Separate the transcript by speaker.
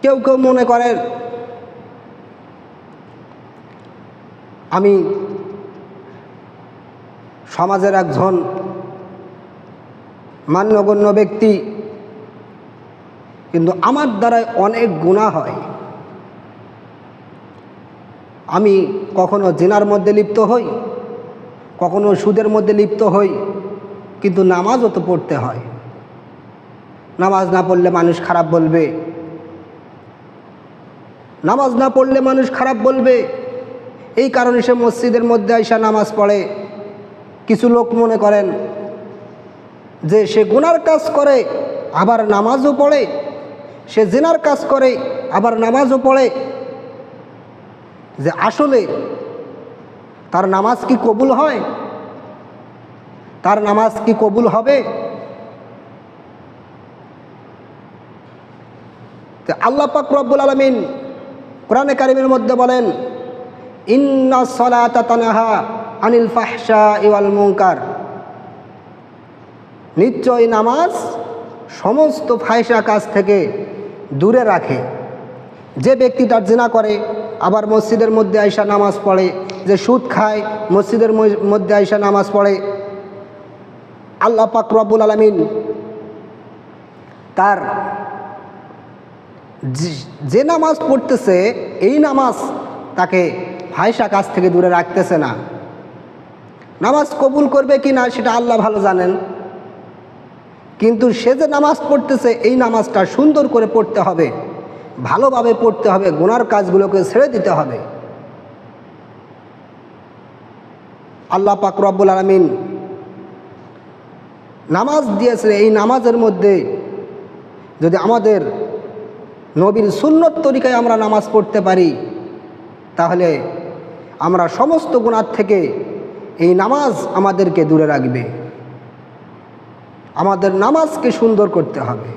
Speaker 1: কেউ কেউ মনে করেন আমি সমাজের একজন মান্যগণ্য ব্যক্তি, কিন্তু আমার দ্বারাই অনেক গুনাহ হয়। আমি কখনো জিনার মধ্যে লিপ্ত হই, কখনো সুদের মধ্যে লিপ্ত হই, কিন্তু নামাজও তো পড়তে হয়। নামাজ না পড়লে মানুষ খারাপ বলবে, নামাজ না পড়লে মানুষ খারাপ বলবে। এই কারণে সে মসজিদের মধ্যে আইসা নামাজ পড়ে। কিছু লোক মনে করেন যে সে গুনার কাজ করে আবার নামাজও পড়ে, সে জিনার কাজ করে আবার নামাজও পড়ে, যে আসলে তার নামাজ কি কবুল হয়? তার নামাজ কি কবুল হবে? আল্লাহ পাক রব্বুল আলামিন কোরআনে কারিমের মধ্যে বলেন, ইন্নাস সালাতা তানহা আনিল ফাহশাই ওয়াল মুনকার, নিশ্চয় নামাজ সমস্ত ফাহিশা কাজ থেকে দূরে রাখে। যে ব্যক্তি তার জিনা করে আবার মসজিদের মধ্যে আইসা নামাজ পড়ে, যে সুদ খায় মসজিদের মধ্যে আইসা নামাজ পড়ে, আল্লাহ পাক রব্বুল আলামিন তার যে নামাজ পড়তেছে এই নামাজ তাকে ফাহিশা কাজ থেকে দূরে রাখতেছে না। নামাজ কবুল করবে কি না সেটা আল্লাহ ভালো জানেন, কিন্তু সে যে নামাজ পড়তেছে এই নামাজটা সুন্দর করে পড়তে হবে, ভালোভাবে পড়তে হবে, গুনার কাজগুলোকে ছেড়ে দিতে হবে। আল্লাহ পাক রব্বুল আলামিন নামাজ দিয়েছে, এই নামাজের মধ্যে যদি আমাদের নবীর সুন্নত তরিকায় আমরা নামাজ পড়তে পারি, তাহলে আমরা সমস্ত গুনাহ থেকে এই নামাজ আমাদেরকে দূরে রাখবে। আমাদের নামাজকে সুন্দর করতে হবে।